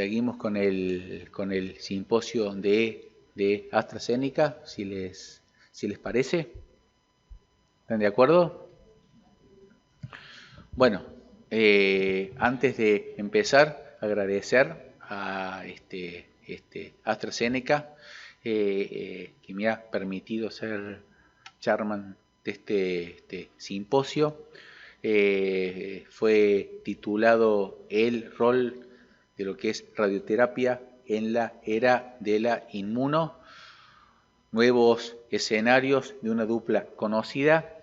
seguimos con el simposio de AstraZeneca, si les parece. ¿Están de acuerdo? Bueno, antes de empezar, agradecer a AstraZeneca que me ha permitido ser chairman de este simposio. Fue titulado El rol de lo que es radioterapia en la era de la inmuno, nuevos escenarios de una dupla conocida.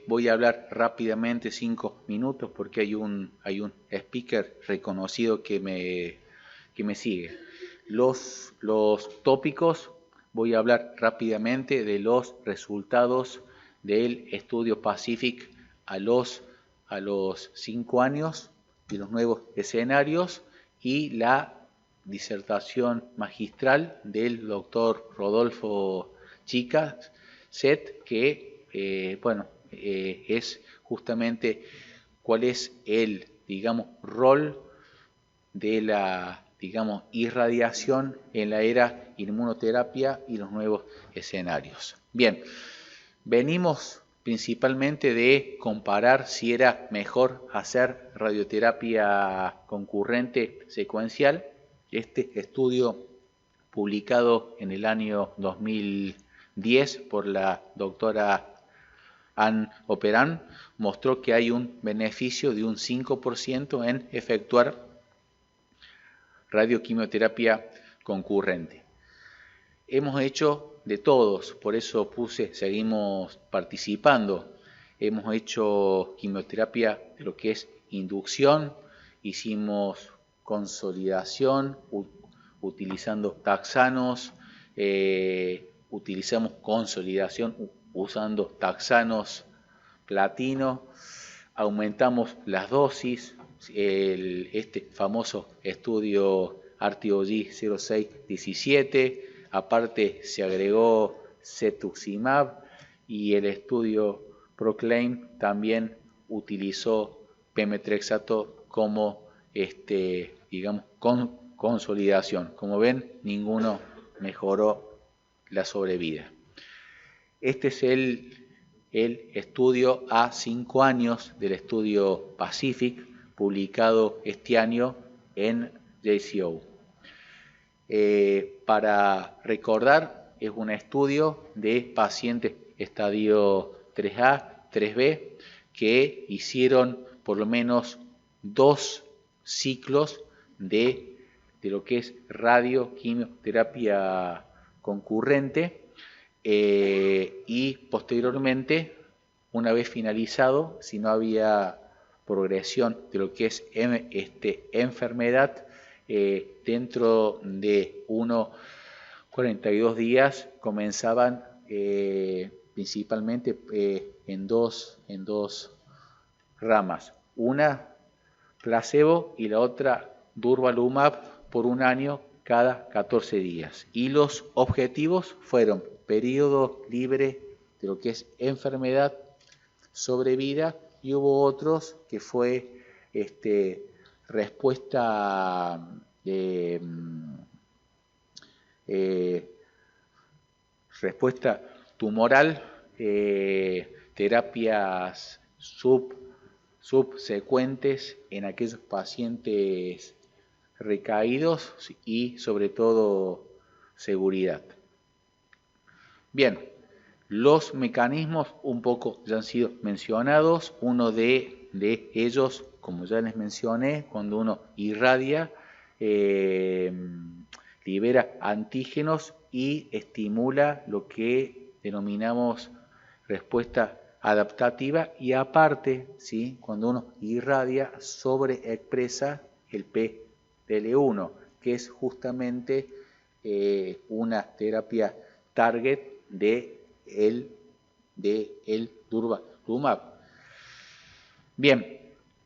Voy a hablar rápidamente 5 minutos porque hay un speaker reconocido que me sigue. Los tópicos, voy a hablar rápidamente de los resultados del estudio Pacific a los 5 años, de los nuevos escenarios, y la disertación magistral del doctor Rodolfo Chicas Set, que es justamente cuál es el, rol de la, irradiación en la era inmunoterapia y los nuevos escenarios. Bien, venimos principalmente de comparar si era mejor hacer radioterapia concurrente secuencial. Este estudio, publicado en el año 2010 por la doctora Anne Operan, mostró que hay un beneficio de un 5% en efectuar radioquimioterapia concurrente. Hemos hecho de todos, por eso seguimos participando. Hemos hecho quimioterapia de lo que es inducción, hicimos consolidación utilizando taxanos, utilizamos consolidación usando taxanos platino, aumentamos las dosis, este famoso estudio ARTIOG 0617, aparte se agregó cetuximab, y el estudio PROCLAIM también utilizó pemetrexato como consolidación. Como ven, ninguno mejoró la sobrevida. Este es el estudio a 5 años del estudio Pacific, publicado este año en JCO. Para recordar, es un estudio de pacientes estadio 3A, 3B, que hicieron por lo menos 2 ciclos de lo que es radioquimioterapia concurrente, y posteriormente, una vez finalizado, si no había progresión de lo que es enfermedad, dentro de 42 días comenzaban principalmente en dos ramas, una placebo y la otra durvalumab por 1 año cada 14 días. Y los objetivos fueron periodo libre de lo que es enfermedad, sobrevida, y hubo otros que fue respuesta tumoral, terapias subsecuentes en aquellos pacientes recaídos y sobre todo seguridad. Bien, los mecanismos un poco ya han sido mencionados. Uno de ellos, como ya les mencioné, cuando uno irradia, libera antígenos y estimula lo que denominamos respuesta adaptativa, y aparte, ¿sí?, cuando uno irradia, sobreexpresa el PDL1, que es justamente una terapia target de el durvalumab. Bien,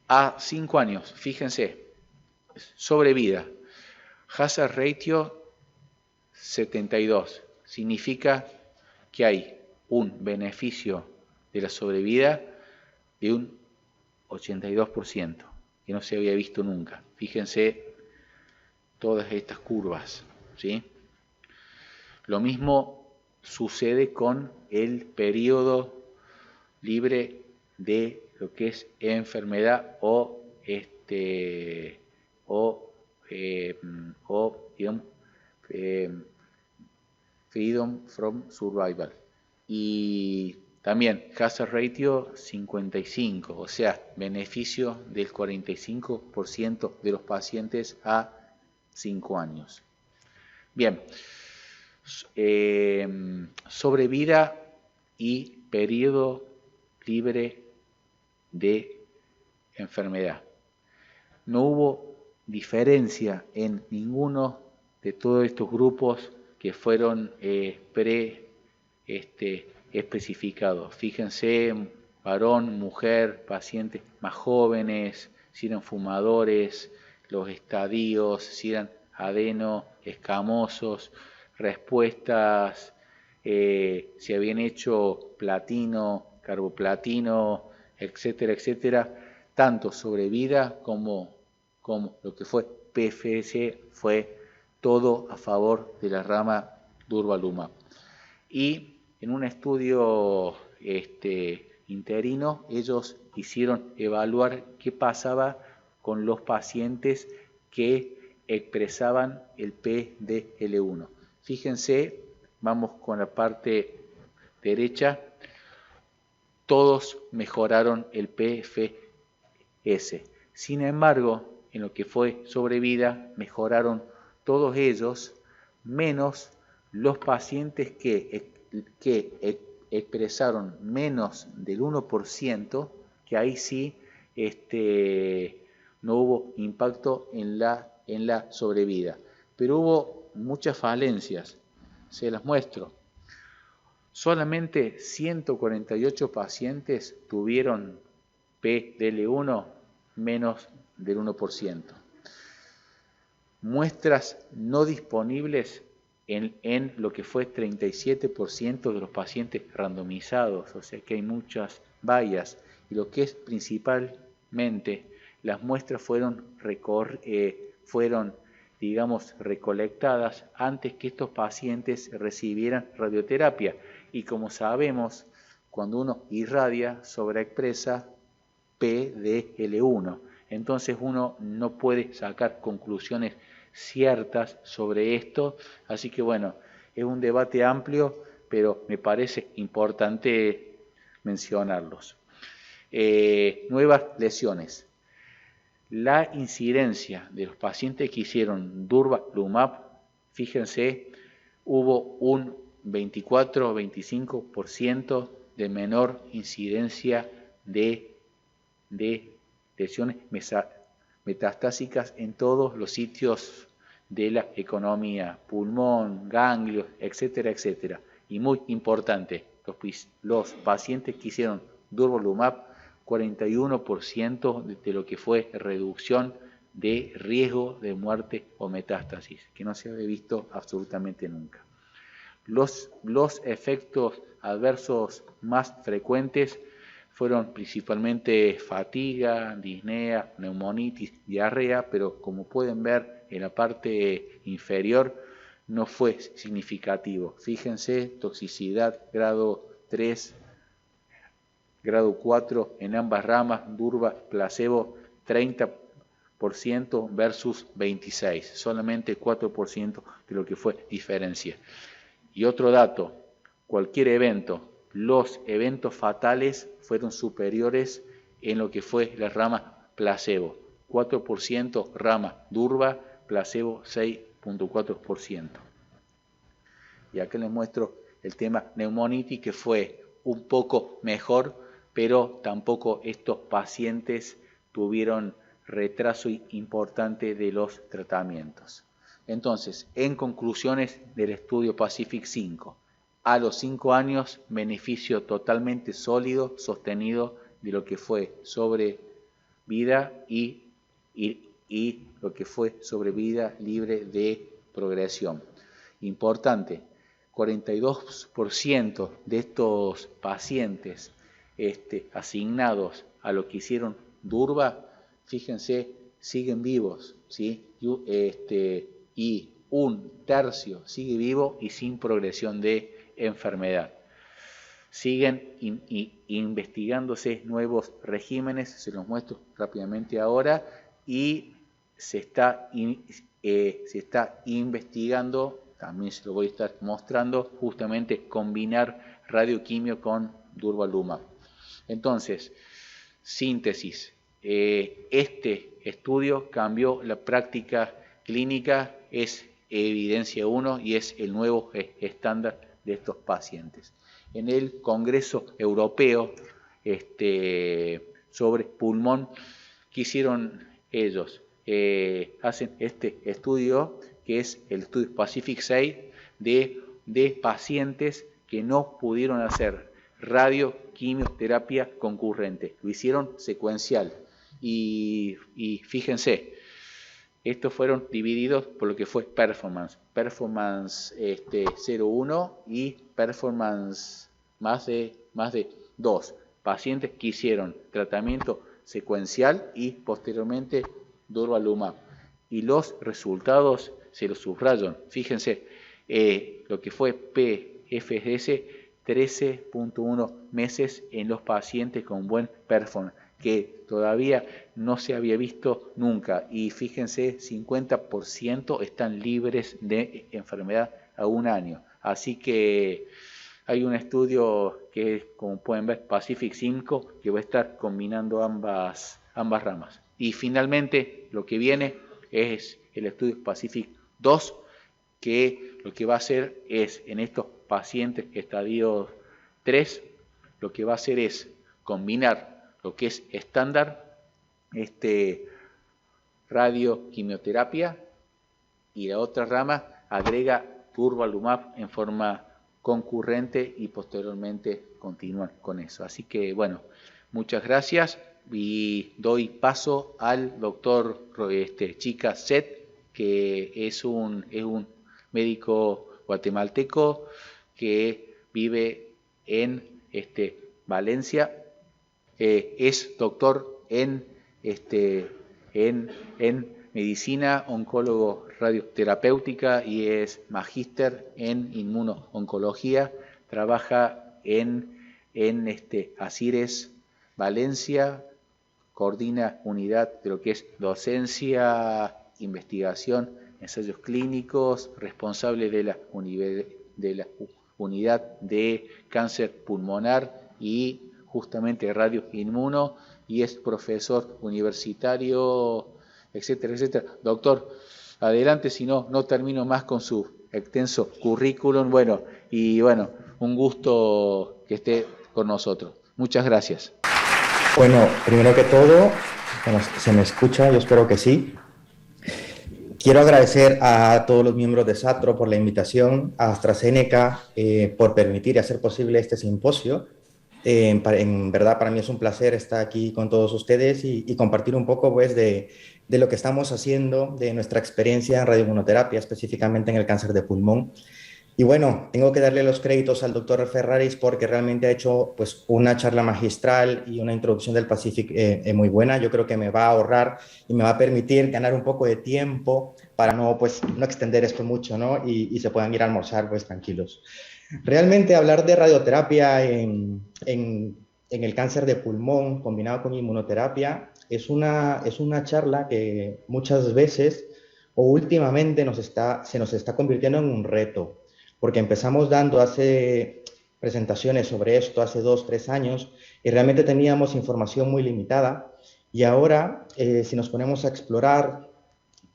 a 5 años, fíjense, sobrevida, hazard ratio 72, significa que hay un beneficio de la sobrevida de un 82%, que no se había visto nunca. Fíjense todas estas curvas, ¿sí? Lo mismo sucede con el periodo libre de lo que es enfermedad o digamos, freedom from survival. Y también hazard ratio 55, o sea, beneficio del 45% de los pacientes a 5 años. Bien, sobrevida y periodo libre de enfermedad. No hubo diferencia en ninguno de todos estos grupos que fueron especificados. Fíjense, varón, mujer, pacientes más jóvenes, si eran fumadores, los estadios, si eran adeno, escamosos, respuestas, si habían hecho platino, carboplatino, etcétera, etcétera, tanto sobrevida como lo que fue PFS, fue todo a favor de la rama durvalumab. Y en un estudio interino, ellos hicieron evaluar qué pasaba con los pacientes que expresaban el PDL1. Fíjense, vamos con la parte derecha, todos mejoraron el PFS. Sin embargo, en lo que fue sobrevida, mejoraron todos ellos, menos los pacientes que expresaron menos del 1%, que ahí sí no hubo impacto en la sobrevida. Pero hubo muchas falencias, se las muestro. Solamente 148 pacientes tuvieron PDL1 menos del 1%. Muestras no disponibles en lo que fue 37% de los pacientes randomizados, o sea que hay muchas fallas. Y lo que es principalmente, las muestras fueron digamos, recolectadas antes que estos pacientes recibieran radioterapia. Y como sabemos, cuando uno irradia, sobreexpresa PDL1. Entonces uno no puede sacar conclusiones ciertas sobre esto. Así que bueno, es un debate amplio, pero me parece importante mencionarlos. Nuevas lesiones. La incidencia de los pacientes que hicieron durvalumab, fíjense, hubo un 24-25% de menor incidencia de lesiones metastásicas en todos los sitios de la economía, pulmón, ganglios, etcétera, etcétera. Y muy importante, los pacientes que hicieron durvalumab, 41% de lo que fue reducción de riesgo de muerte o metástasis, que no se había visto absolutamente nunca. Los efectos adversos más frecuentes fueron principalmente fatiga, disnea, neumonitis, diarrea, pero como pueden ver en la parte inferior no fue significativo. Fíjense, toxicidad grado 3, grado 4 en ambas ramas, durva, placebo 30% versus 26%, solamente 4% de lo que fue diferencia. Y otro dato, cualquier evento, los eventos fatales fueron superiores en lo que fue la rama placebo, 4% rama durva, placebo 6.4%. Y acá les muestro el tema neumonitis, que fue un poco mejor, pero tampoco estos pacientes tuvieron retraso importante de los tratamientos. Entonces, en conclusiones del estudio Pacific 5, a los 5 años, beneficio totalmente sólido, sostenido de lo que fue sobrevida y lo que fue sobrevida libre de progresión. Importante, 42% de estos pacientes asignados a lo que hicieron durva, fíjense, siguen vivos, ¿sí? Y un tercio sigue vivo y sin progresión de enfermedad. Siguen investigándose nuevos regímenes, se los muestro rápidamente ahora, y se está investigando, también se lo voy a estar mostrando, justamente combinar radioquimio con durvalumab. Entonces, síntesis, este estudio cambió la práctica clínica, es evidencia 1 y es el nuevo estándar de estos pacientes. En el Congreso Europeo sobre pulmón, ¿qué hicieron ellos? Hacen este estudio, que es el estudio Pacific 6, de pacientes que no pudieron hacer radioquimioterapia concurrente, lo hicieron secuencial. Y fíjense, estos fueron divididos por lo que fue performance 0,1 y performance más de 2. Pacientes que hicieron tratamiento secuencial y posteriormente durvalumab. Y los resultados se los subrayan. Fíjense, lo que fue PFS, 13.1 meses en los pacientes con buen performance, que todavía no se había visto nunca. Y fíjense, 50% están libres de enfermedad a un año. Así que hay un estudio que, como pueden ver, Pacific 5, que va a estar combinando ambas ramas. Y finalmente, lo que viene es el estudio Pacific 2, que lo que va a hacer es, en estos pacientes estadio 3, lo que va a hacer es combinar lo que es estándar, radioquimioterapia, y la otra rama agrega durvalumab en forma concurrente y posteriormente continúan con eso. Así que bueno, muchas gracias y doy paso al doctor Chica Set, que es un médico guatemalteco que vive en Valencia. Es doctor en medicina, oncólogo radioterapéutica y es magíster en inmunooncología. Trabaja en Asires, Valencia, coordina unidad de lo que es docencia, investigación, ensayos clínicos, responsable de la unidad de cáncer pulmonar y justamente radio inmuno, y es profesor universitario, etcétera, etcétera. Doctor, adelante, si no termino más con su extenso currículum. Bueno, un gusto que esté con nosotros. Muchas gracias. Bueno, primero que todo, ¿se me escucha? Yo espero que sí. Quiero agradecer a todos los miembros de SATRO por la invitación, a AstraZeneca por permitir y hacer posible este simposio. En verdad, para mí es un placer estar aquí con todos ustedes y compartir un poco pues, de lo que estamos haciendo, de nuestra experiencia en radioinmunoterapia, específicamente en el cáncer de pulmón. Y bueno, tengo que darle los créditos al doctor Ferraris porque realmente ha hecho pues, una charla magistral y una introducción del Pacific muy buena. Yo creo que me va a ahorrar y me va a permitir ganar un poco de tiempo para no extender esto mucho, ¿no? Y se puedan ir a almorzar pues, tranquilos. Realmente hablar de radioterapia en el cáncer de pulmón combinado con inmunoterapia es una charla que muchas veces o últimamente se nos está convirtiendo en un reto, porque empezamos dando hace presentaciones sobre esto hace 2-3 años y realmente teníamos información muy limitada y ahora si nos ponemos a explorar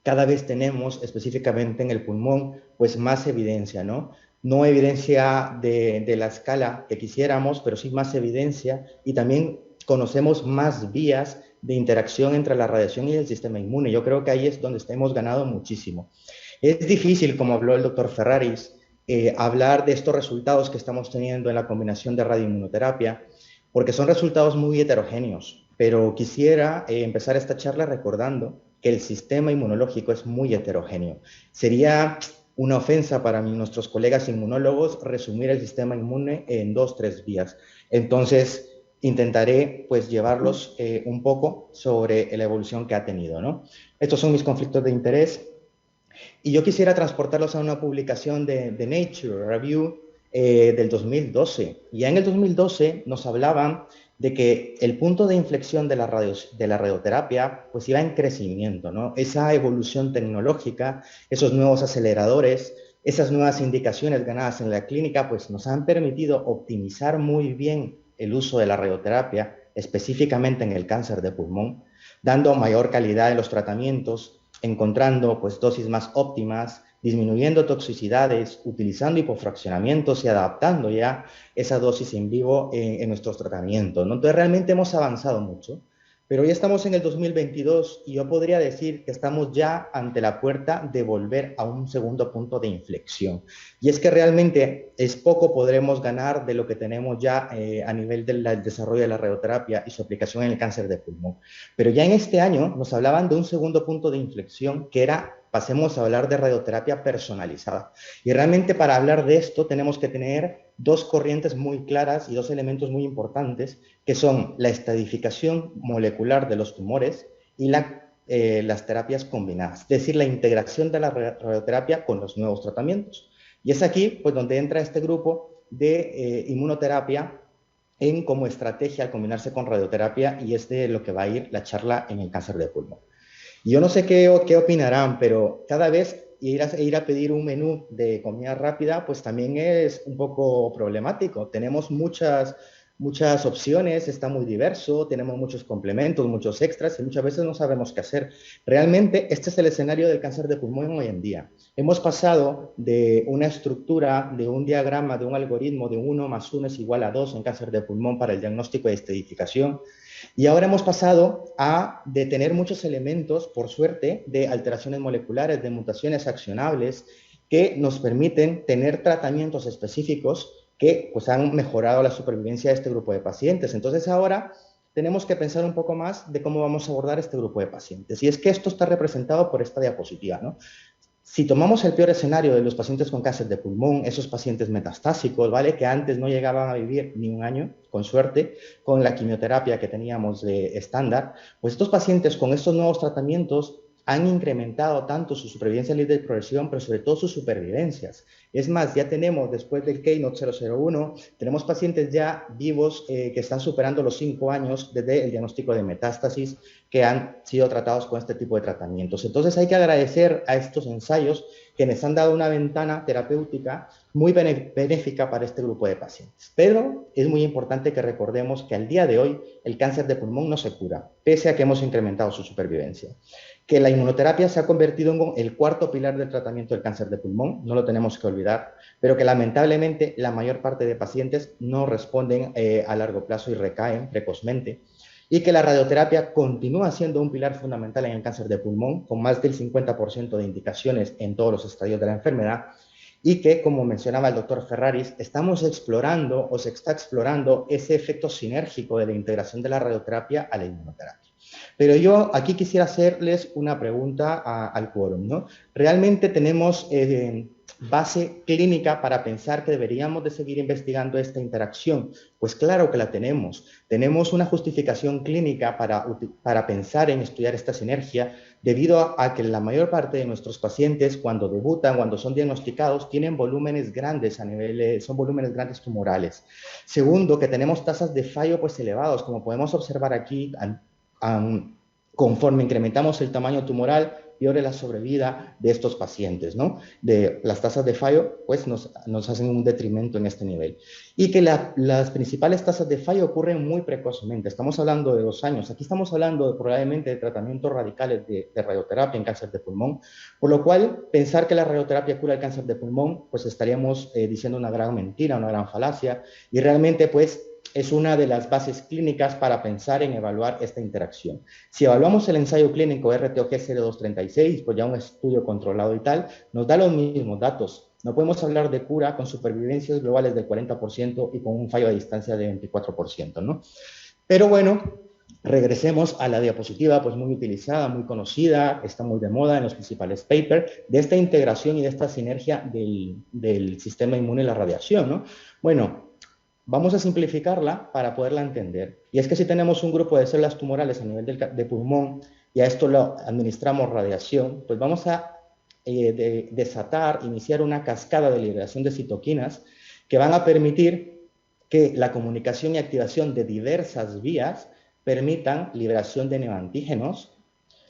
cada vez tenemos específicamente en el pulmón pues más evidencia, ¿no? No evidencia de la escala que quisiéramos, pero sí más evidencia y también conocemos más vías de interacción entre la radiación y el sistema inmune. Yo creo que ahí es donde hemos ganado muchísimo. Es difícil, como habló el doctor Ferraris, hablar de estos resultados que estamos teniendo en la combinación de radioinmunoterapia, porque son resultados muy heterogéneos, pero quisiera empezar esta charla recordando que el sistema inmunológico es muy heterogéneo. Sería una ofensa para nuestros colegas inmunólogos resumir el sistema inmune en 2-3 vías. Entonces, intentaré pues llevarlos un poco sobre la evolución que ha tenido, ¿no? Estos son mis conflictos de interés y yo quisiera transportarlos a una publicación de Nature Review del 2012. Ya en el 2012 nos hablaban de que el punto de inflexión de la radioterapia pues iba en crecimiento, ¿no? Esa evolución tecnológica, esos nuevos aceleradores, esas nuevas indicaciones ganadas en la clínica pues nos han permitido optimizar muy bien el uso de la radioterapia, específicamente en el cáncer de pulmón, dando mayor calidad en los tratamientos, encontrando pues dosis más óptimas, disminuyendo toxicidades, utilizando hipofraccionamientos y adaptando ya esa dosis en vivo en nuestros tratamientos, ¿no? Entonces realmente hemos avanzado mucho, pero ya estamos en el 2022 y yo podría decir que estamos ya ante la puerta de volver a un segundo punto de inflexión. Y es que realmente es poco podremos ganar de lo que tenemos ya a nivel del desarrollo de la radioterapia y su aplicación en el cáncer de pulmón. Pero ya en este año nos hablaban de un segundo punto de inflexión que era pasemos a hablar de radioterapia personalizada. Y realmente para hablar de esto tenemos que tener dos corrientes muy claras y dos elementos muy importantes, que son la estadificación molecular de los tumores y las terapias combinadas, es decir, la integración de la radioterapia con los nuevos tratamientos. Y es aquí pues, donde entra este grupo de inmunoterapia en como estrategia al combinarse con radioterapia, y es de lo que va a ir la charla en el cáncer de pulmón. Yo no sé qué opinarán, pero cada vez ir a pedir un menú de comida rápida, pues también es un poco problemático. Tenemos muchas opciones, está muy diverso, tenemos muchos complementos, muchos extras y muchas veces no sabemos qué hacer. Realmente este es el escenario del cáncer de pulmón hoy en día. Hemos pasado de una estructura, de un diagrama, de un algoritmo de 1 más 1 es igual a 2 en cáncer de pulmón para el diagnóstico y estadificación. Y ahora hemos pasado de tener muchos elementos, por suerte, de alteraciones moleculares, de mutaciones accionables, que nos permiten tener tratamientos específicos que pues, han mejorado la supervivencia de este grupo de pacientes. Entonces ahora tenemos que pensar un poco más de cómo vamos a abordar este grupo de pacientes. Y es que esto está representado por esta diapositiva, ¿no? Si tomamos el peor escenario de los pacientes con cáncer de pulmón, esos pacientes metastásicos, ¿vale? Que antes no llegaban a vivir ni un año, con suerte, con la quimioterapia que teníamos de estándar, pues estos pacientes con estos nuevos tratamientos han incrementado tanto su supervivencia libre de progresión, pero sobre todo sus supervivencias. Es más, ya tenemos, después del Keynote 001, tenemos pacientes ya vivos que están superando los 5 años desde el diagnóstico de metástasis que han sido tratados con este tipo de tratamientos. Entonces hay que agradecer a estos ensayos que nos han dado una ventana terapéutica muy benéfica para este grupo de pacientes. Pero es muy importante que recordemos que al día de hoy el cáncer de pulmón no se cura, pese a que hemos incrementado su supervivencia. Que la inmunoterapia se ha convertido en el cuarto pilar del tratamiento del cáncer de pulmón, no lo tenemos que olvidar, pero que lamentablemente la mayor parte de pacientes no responden a largo plazo y recaen precozmente, y que la radioterapia continúa siendo un pilar fundamental en el cáncer de pulmón, con más del 50% de indicaciones en todos los estadios de la enfermedad, y que, como mencionaba el doctor Ferraris, estamos explorando o se está explorando ese efecto sinérgico de la integración de la radioterapia a la inmunoterapia. Pero yo aquí quisiera hacerles una pregunta al quórum, ¿no? ¿Realmente tenemos base clínica para pensar que deberíamos de seguir investigando esta interacción? Pues claro que la tenemos. Tenemos una justificación clínica para pensar en estudiar esta sinergia, debido a que la mayor parte de nuestros pacientes, cuando debutan, cuando son diagnosticados, tienen volúmenes grandes son volúmenes grandes tumorales. Segundo, que tenemos tasas de fallo pues elevados, como podemos observar aquí. Conforme incrementamos el tamaño tumoral, peor es la sobrevida de estos pacientes, ¿no? Las tasas de fallo, pues, nos hacen un detrimento en este nivel. Y que las principales tasas de fallo ocurren muy precozmente. Estamos hablando de 2 años. Aquí estamos hablando probablemente de tratamientos radicales de radioterapia en cáncer de pulmón, por lo cual pensar que la radioterapia cura el cáncer de pulmón, pues estaríamos diciendo una gran mentira, una gran falacia, y realmente, pues, es una de las bases clínicas para pensar en evaluar esta interacción. Si evaluamos el ensayo clínico RTOG 0236, pues ya un estudio controlado y tal, nos da los mismos datos. No podemos hablar de cura con supervivencias globales del 40% y con un fallo a distancia de 24%, ¿no? Pero bueno, regresemos a la diapositiva, pues muy utilizada, muy conocida, está muy de moda en los principales papers, de esta integración y de esta sinergia del sistema inmune y la radiación, ¿no? Bueno, Vamos a simplificarla para poderla entender. Y es que si tenemos un grupo de células tumorales a nivel de pulmón y a esto lo administramos radiación, pues vamos a desatar, iniciar una cascada de liberación de citoquinas que van a permitir que la comunicación y activación de diversas vías permitan liberación de neoantígenos,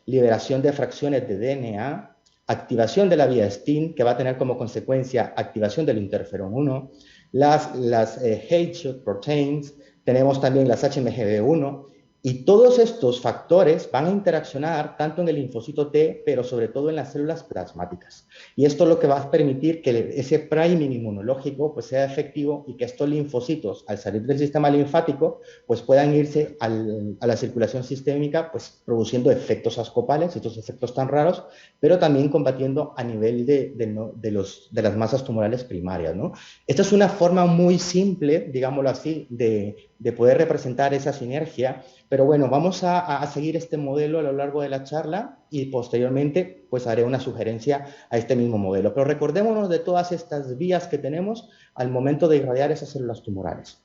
liberación de fracciones de DNA, activación de la vía STING, que va a tener como consecuencia activación del interferón 1, las H proteins, tenemos también las HMGB1, y todos estos factores van a interaccionar tanto en el linfocito T, pero sobre todo en las células plasmáticas. Y esto es lo que va a permitir que ese priming inmunológico pues, sea efectivo y que estos linfocitos, al salir del sistema linfático, pues puedan irse a la circulación sistémica, pues produciendo efectos ascopales, estos efectos tan raros, pero también combatiendo a nivel de las masas tumorales primarias, ¿no? Esta es una forma muy simple, digámoslo así, de poder representar esa sinergia. Pero bueno, vamos a seguir este modelo a lo largo de la charla y posteriormente pues haré una sugerencia a este mismo modelo. Pero recordémonos de todas estas vías que tenemos al momento de irradiar esas células tumorales.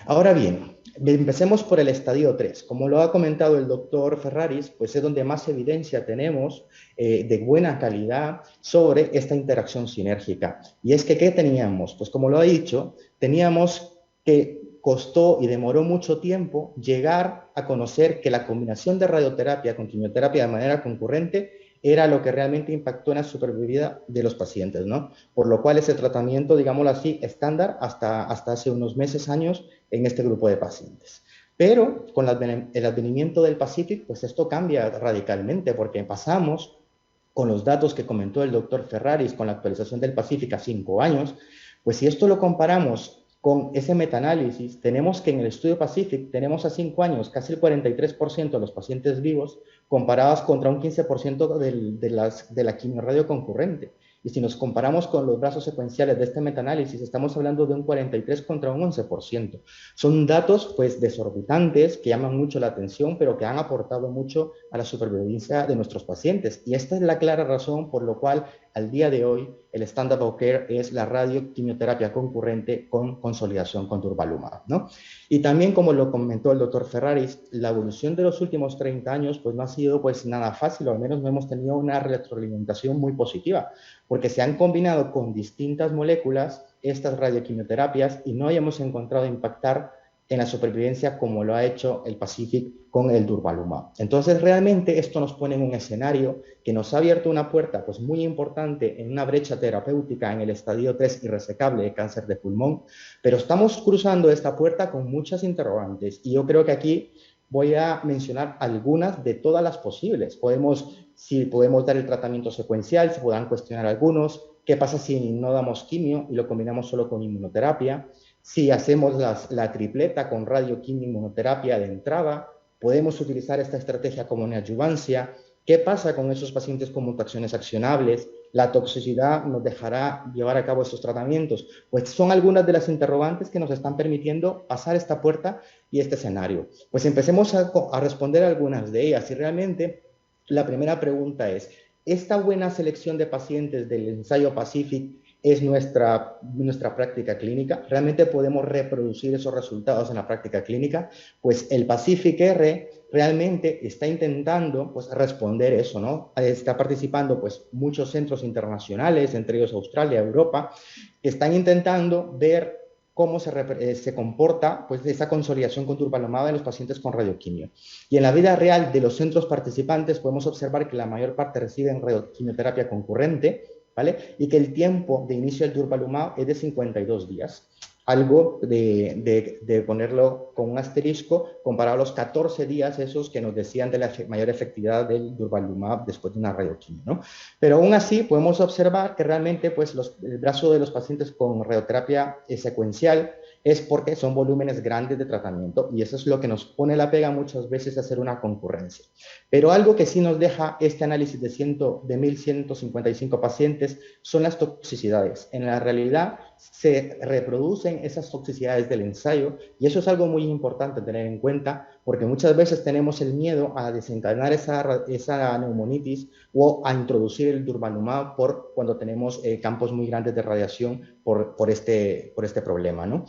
Ahora bien, empecemos por el estadio 3. Como lo ha comentado el doctor Ferraris, pues es donde más evidencia tenemos de buena calidad sobre esta interacción sinérgica. Y es que, ¿qué teníamos? Pues como lo ha dicho, teníamos que costó y demoró mucho tiempo llegar a conocer que la combinación de radioterapia con quimioterapia de manera concurrente era lo que realmente impactó en la supervivencia de los pacientes, ¿no? Por lo cual ese tratamiento, digámoslo así, estándar hasta hace unos meses, años, en este grupo de pacientes. Pero con el advenimiento del PACIFIC, pues esto cambia radicalmente, porque pasamos con los datos que comentó el doctor Ferraris, con la actualización del PACIFIC a 5 años, pues si esto lo comparamos con ese metaanálisis, tenemos que en el estudio PACIFIC tenemos a 5 años casi el 43% de los pacientes vivos comparados contra un 15% de la quimiorradio concurrente. Y si nos comparamos con los brazos secuenciales de este metaanálisis, estamos hablando de un 43 contra un 11%. Son datos pues desorbitantes que llaman mucho la atención, pero que han aportado mucho a la supervivencia de nuestros pacientes. Y esta es la clara razón por la cual al día de hoy el standard of care es la radioquimioterapia concurrente con consolidación con durvalumab, ¿no? Y también, como lo comentó el doctor Ferraris, la evolución de los últimos 30 años pues no ha sido pues nada fácil, o al menos no hemos tenido una retroalimentación muy positiva, porque se han combinado con distintas moléculas estas radioquimioterapias y no hayamos encontrado impactar en la supervivencia como lo ha hecho el PACIFIC con el durvalumab. Entonces, realmente esto nos pone en un escenario que nos ha abierto una puerta pues, muy importante en una brecha terapéutica en el estadio 3 irresecable de cáncer de pulmón, pero estamos cruzando esta puerta con muchas interrogantes y yo creo que aquí voy a mencionar algunas de todas las posibles. Si podemos dar el tratamiento secuencial, se podrán cuestionar algunos. ¿Qué pasa si no damos quimio y lo combinamos solo con inmunoterapia? Si hacemos la tripleta con radioquimio inmunoterapia de entrada, podemos utilizar esta estrategia como neoadjuvancia. ¿Qué pasa con esos pacientes con mutaciones accionables? ¿La toxicidad nos dejará llevar a cabo estos tratamientos? Pues son algunas de las interrogantes que nos están permitiendo pasar esta puerta y este escenario. Pues empecemos a responder algunas de ellas. Y realmente la primera pregunta es, ¿esta buena selección de pacientes del ensayo PACIFIC es nuestra práctica clínica? ¿Realmente podemos reproducir esos resultados en la práctica clínica? Pues el PACIFIC-R realmente está intentando pues, responder eso, ¿no? Está participando pues, muchos centros internacionales, entre ellos Australia, Europa, que están intentando ver cómo se comporta pues, esa consolidación con durvalumab en los pacientes con radioquimio. Y en la vida real de los centros participantes podemos observar que la mayor parte reciben radioquimioterapia concurrente, ¿vale? Y que el tiempo de inicio del durvalumab es de 52 días. Algo de ponerlo con un asterisco comparado a los 14 días esos que nos decían de la mayor efectividad del durvalumab después de una radioquimio, ¿no? Pero aún así podemos observar que realmente pues, el brazo de los pacientes con radioterapia secuencial es porque son volúmenes grandes de tratamiento y eso es lo que nos pone la pega muchas veces a hacer una concurrencia. Pero algo que sí nos deja este análisis de 1.155 pacientes son las toxicidades. En la realidad se reproducen esas toxicidades del ensayo y eso es algo muy importante tener en cuenta porque muchas veces tenemos el miedo a desencadenar esa neumonitis o a introducir el durvalumab cuando tenemos campos muy grandes de radiación por este problema, ¿no?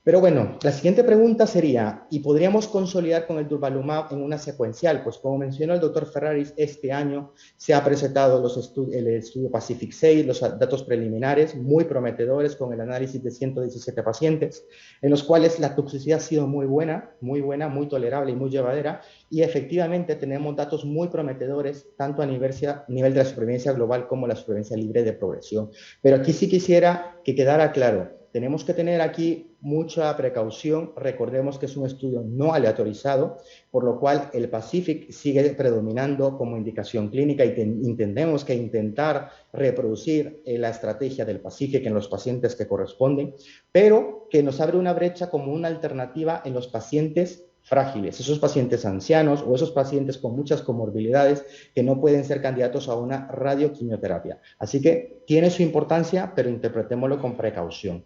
Pero bueno, la siguiente pregunta sería, ¿y podríamos consolidar con el durvalumab en una secuencial? Pues como mencionó el doctor Ferraris, este año se ha presentado el estudio Pacific 6, los datos preliminares muy prometedores con el análisis de 117 pacientes, en los cuales la toxicidad ha sido muy buena, muy tolerable y muy llevadera, y efectivamente tenemos datos muy prometedores, tanto a nivel de la supervivencia global como la supervivencia libre de progresión. Pero aquí sí quisiera que quedara claro, tenemos que tener aquí mucha precaución. Recordemos que es un estudio no aleatorizado, por lo cual el PACIFIC sigue predominando como indicación clínica y entendemos que intentar reproducir la estrategia del PACIFIC en los pacientes que corresponden, pero que nos abre una brecha como una alternativa en los pacientes frágiles, esos pacientes ancianos o esos pacientes con muchas comorbilidades que no pueden ser candidatos a una radioquimioterapia. Así que tiene su importancia, pero interpretémoslo con precaución.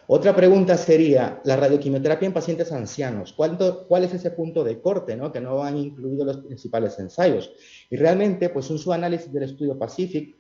Otra pregunta sería, la radioquimioterapia en pacientes ancianos, ¿cuál es ese punto de corte, ¿no? Que no han incluido los principales ensayos? Y realmente, pues un subanálisis del estudio Pacific,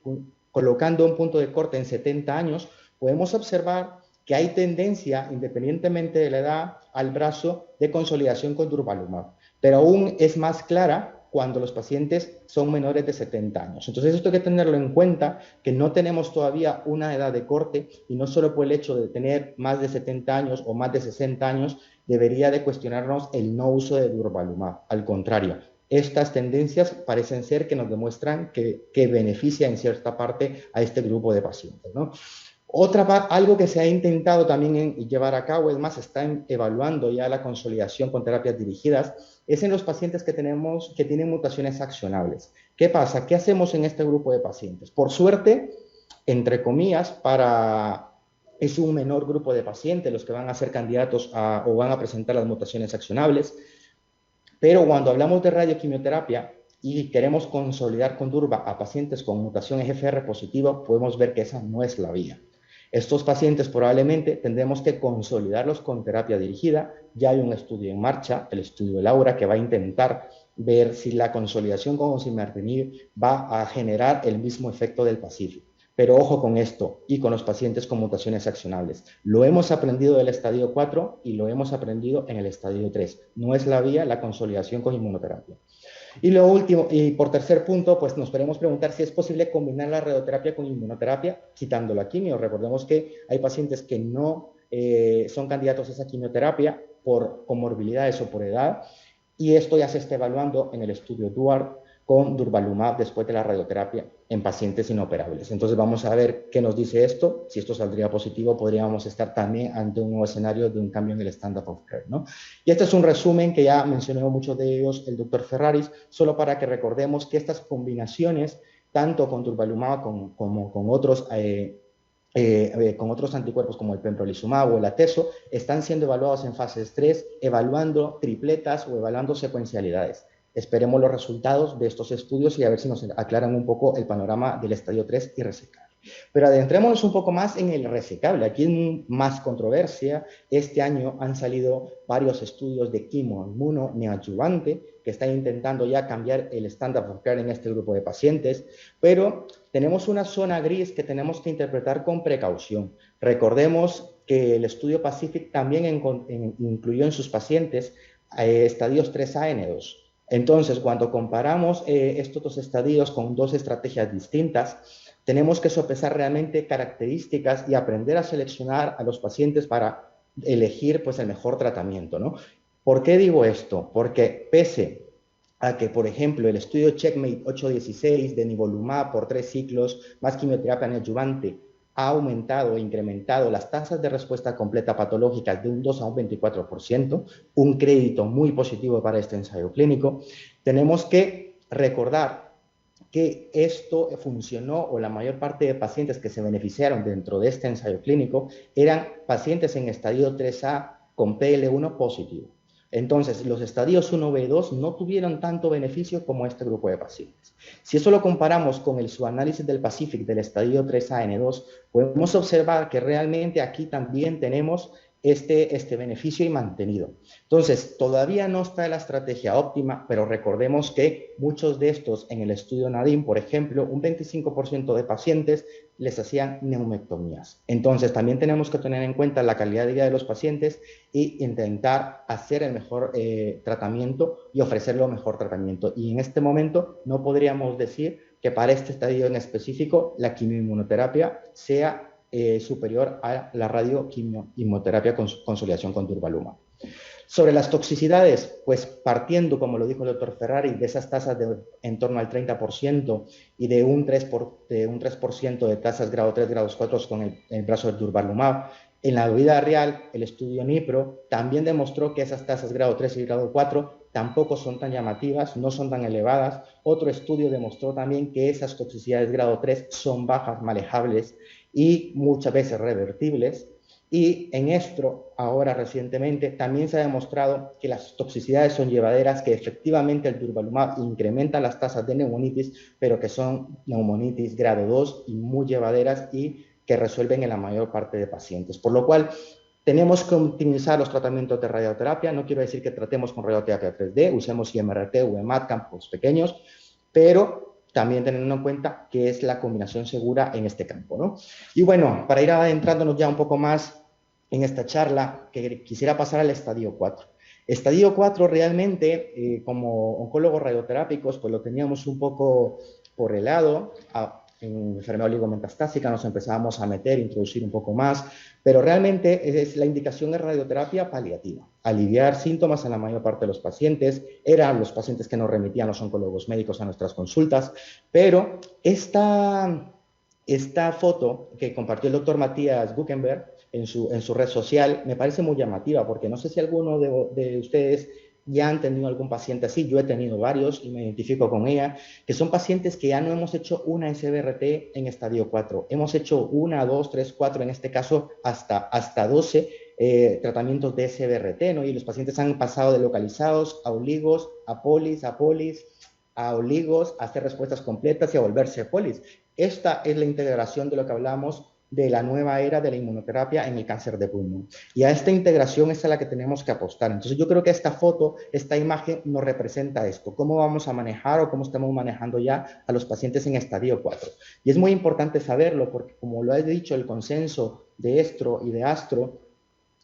colocando un punto de corte en 70 años, podemos observar que hay tendencia, independientemente de la edad, al brazo de consolidación con durvalumab, pero aún es más clara cuando los pacientes son menores de 70 años. Entonces esto hay que tenerlo en cuenta, que no tenemos todavía una edad de corte y no solo por el hecho de tener más de 70 años o más de 60 años debería de cuestionarnos el no uso de durvalumab. Al contrario, estas tendencias parecen ser que nos demuestran que beneficia en cierta parte a este grupo de pacientes, ¿no? Algo que se ha intentado también llevar a cabo, es más, están evaluando ya la consolidación con terapias dirigidas, es en los pacientes que tienen mutaciones accionables. ¿Qué pasa? ¿Qué hacemos en este grupo de pacientes? Por suerte, entre comillas, es un menor grupo de pacientes los que van a ser candidatos o van a presentar las mutaciones accionables, pero cuando hablamos de radioquimioterapia y queremos consolidar con durva a pacientes con mutación EGFR positiva, podemos ver que esa no es la vía. Estos pacientes probablemente tendremos que consolidarlos con terapia dirigida. Ya hay un estudio en marcha, el estudio Laura, que va a intentar ver si la consolidación con osimertinib va a generar el mismo efecto del Pacific. Pero ojo con esto y con los pacientes con mutaciones accionables. Lo hemos aprendido del estadio 4 y lo hemos aprendido en el estadio 3. No es la vía la consolidación con inmunoterapia. Y lo último, y por tercer punto, pues nos podemos preguntar si es posible combinar la radioterapia con inmunoterapia, quitando la quimio. Recordemos que hay pacientes que no son candidatos a esa quimioterapia por comorbilidades o por edad, y esto ya se está evaluando en el estudio DUART con durvalumab después de la radioterapia en pacientes inoperables. Entonces vamos a ver qué nos dice esto. Si esto saldría positivo, podríamos estar también ante un nuevo escenario de un cambio en el standard of care, ¿no? Y este es un resumen que ya mencionó muchos de ellos el doctor Ferraris, solo para que recordemos que estas combinaciones, tanto con durvalumab como con otros anticuerpos como el pembrolizumab o el atezo, están siendo evaluados en fases 3, evaluando tripletas o evaluando secuencialidades. Esperemos los resultados de estos estudios y a ver si nos aclaran un poco el panorama del estadio 3 y resecable. Pero adentrémonos un poco más en el resecable. Aquí hay más controversia. Este año han salido varios estudios de quimo-inmuno neoadyuvante que están intentando ya cambiar el standard of care en este grupo de pacientes, pero tenemos una zona gris que tenemos que interpretar con precaución. Recordemos que el estudio Pacific también incluyó en sus pacientes estadios 3A-N2. Entonces, cuando comparamos estos dos estadios con dos estrategias distintas, tenemos que sopesar realmente características y aprender a seleccionar a los pacientes para elegir pues, el mejor tratamiento, ¿no? ¿Por qué digo esto? Porque pese a que, por ejemplo, el estudio Checkmate 816 de nivolumab por 3 ciclos más quimioterapia neoadyuvante ha aumentado e incrementado las tasas de respuesta completa patológicas de un 2 a un 24%, un crédito muy positivo para este ensayo clínico. Tenemos que recordar que esto funcionó, o la mayor parte de pacientes que se beneficiaron dentro de este ensayo clínico eran pacientes en estadio 3A con PL1 positivo. Entonces, los estadios 1B2 no tuvieron tanto beneficio como este grupo de pacientes. Si eso lo comparamos con el subanálisis del Pacific del estadio 3A-N2, podemos observar que realmente aquí también tenemos este beneficio y mantenido. Entonces, todavía no está la estrategia óptima, pero recordemos que muchos de estos en el estudio Nadim, por ejemplo, un 25% de pacientes les hacían neumectomías. Entonces, también tenemos que tener en cuenta la calidad de vida de los pacientes e intentar hacer el mejor tratamiento y ofrecer lo mejor tratamiento. Y en este momento no podríamos decir que para este estadio en específico la quimioinmunoterapia sea superior a la radioquimioterapia con consolidación con durvalumab. Sobre las toxicidades, pues partiendo, como lo dijo el doctor Ferrari, de esas tasas de en torno al 30% y de un 3% de tasas grado 3, grado 4 con el brazo del durvalumab, en la vida real, el estudio NIPRO también demostró que esas tasas grado 3 y grado 4 tampoco son tan llamativas, no son tan elevadas. Otro estudio demostró también que esas toxicidades grado 3 son bajas, manejables y muchas veces revertibles. Y en esto, ahora recientemente, también se ha demostrado que las toxicidades son llevaderas, que efectivamente el durvalumab incrementa las tasas de neumonitis, pero que son neumonitis grado 2 y muy llevaderas y que resuelven en la mayor parte de pacientes. Por lo cual, tenemos que optimizar los tratamientos de radioterapia. No quiero decir que tratemos con radioterapia 3D, usemos IMRT o EMAT, campos pequeños, pero también teniendo en cuenta que es la combinación segura en este campo, ¿no? Y bueno, para ir adentrándonos ya un poco más en esta charla, que quisiera pasar al estadio 4. Estadio 4 realmente, como oncólogos radioterápicos, pues lo teníamos un poco por el lado. En enfermedad oligometastásica nos empezábamos a meter, introducir un poco más, pero realmente la indicación es radioterapia paliativa, aliviar síntomas en la mayor parte de los pacientes. Eran los pacientes que nos remitían los oncólogos médicos a nuestras consultas, pero esta foto que compartió el doctor Matías Buchenberg en su red social me parece muy llamativa, porque no sé si alguno de ustedes ya han tenido algún paciente así. Yo he tenido varios y me identifico con ella, que son pacientes que ya no hemos hecho una SBRT en estadio 4, hemos hecho 1, 2, 3, 4, en este caso hasta 12 tratamientos de SBRT, ¿no? Y los pacientes han pasado de localizados a oligos, a polis, a oligos, a hacer respuestas completas y a volverse polis. Esta es la integración de lo que hablamos de la nueva era de la inmunoterapia en el cáncer de pulmón. Y a esta integración es a la que tenemos que apostar. Entonces yo creo que esta foto, esta imagen nos representa esto, cómo vamos a manejar o cómo estamos manejando ya a los pacientes en estadio 4. Y es muy importante saberlo porque, como lo he dicho, el consenso de ESTRO y de ASTRO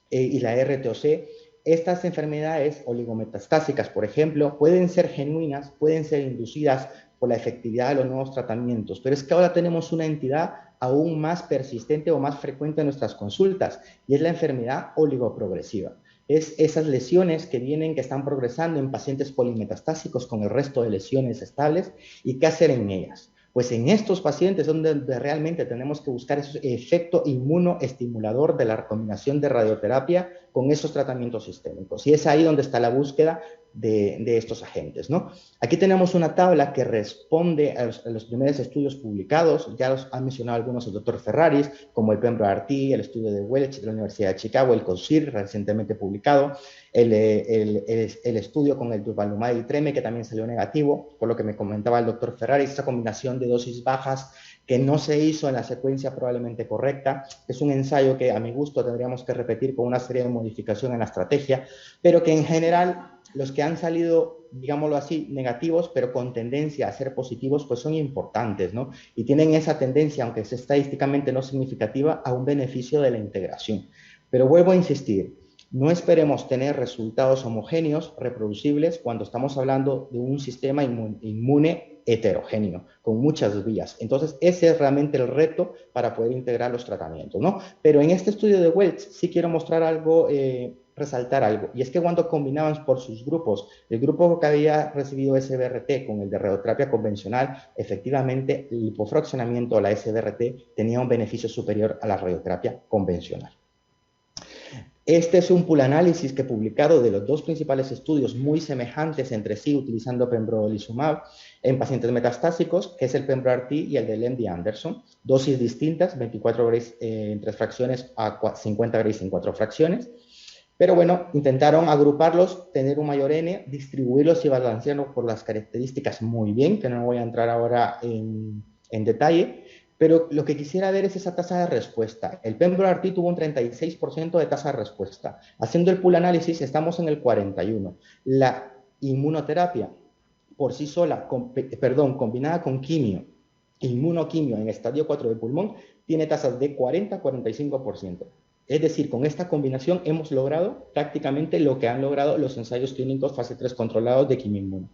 y la RTOC, estas enfermedades oligometastásicas, por ejemplo, pueden ser genuinas, pueden ser inducidas por la efectividad de los nuevos tratamientos, pero es que ahora tenemos una entidad aún más persistente o más frecuente en nuestras consultas, y es la enfermedad oligoprogresiva. Es esas lesiones que están progresando en pacientes polimetastásicos con el resto de lesiones estables. ¿Y qué hacer en ellas? Pues en estos pacientes donde realmente tenemos que buscar ese efecto inmunoestimulador de la combinación de radioterapia con esos tratamientos sistémicos. Y es ahí donde está la búsqueda de estos agentes, ¿no? Aquí tenemos una tabla que responde a los primeros estudios publicados. Ya los han mencionado algunos el doctor Ferraris, como el Pembro-RT, el estudio de Welch de la Universidad de Chicago, el COSIR, recientemente publicado, el estudio con el durvalumab y treme, que también salió negativo, por lo que me comentaba el doctor Ferraris, esta combinación de dosis bajas que no se hizo en la secuencia probablemente correcta. Es un ensayo que a mi gusto tendríamos que repetir con una serie de modificaciones en la estrategia, pero que en general los que han salido, digámoslo así, negativos, pero con tendencia a ser positivos, pues son importantes, ¿no? Y tienen esa tendencia, aunque es estadísticamente no significativa, a un beneficio de la integración. Pero vuelvo a insistir, no esperemos tener resultados homogéneos, reproducibles, cuando estamos hablando de un sistema inmune heterogéneo, con muchas vías. Entonces, ese es realmente el reto para poder integrar los tratamientos, ¿no? Pero en este estudio de Welch sí quiero mostrar algo, resaltar algo, y es que cuando combinaban por sus grupos, el grupo que había recibido SBRT con el de radioterapia convencional, efectivamente el hipofraccionamiento o la SBRT tenía un beneficio superior a la radioterapia convencional. Este es un pool análisis que he publicado de los dos principales estudios muy semejantes entre sí utilizando pembrolizumab en pacientes metastásicos, que es el Pembro-RT y el del MD Anderson. Dosis distintas, 24 Grays en 3 fracciones a 50 Grays en 4 fracciones. Pero bueno, intentaron agruparlos, tener un mayor N, distribuirlos y balancearlos por las características muy bien, que no voy a entrar ahora en detalle. Pero lo que quisiera ver es esa tasa de respuesta. El Pembro-RT tuvo un 36% de tasa de respuesta. Haciendo el pool análisis estamos en el 41%. La inmunoterapia por sí sola, combinada con quimio, inmunoquimio en estadio 4 de pulmón, tiene tasas de 40 a 45%. Es decir, con esta combinación hemos logrado prácticamente lo que han logrado los ensayos clínicos fase 3 controlados de quimio-inmuno.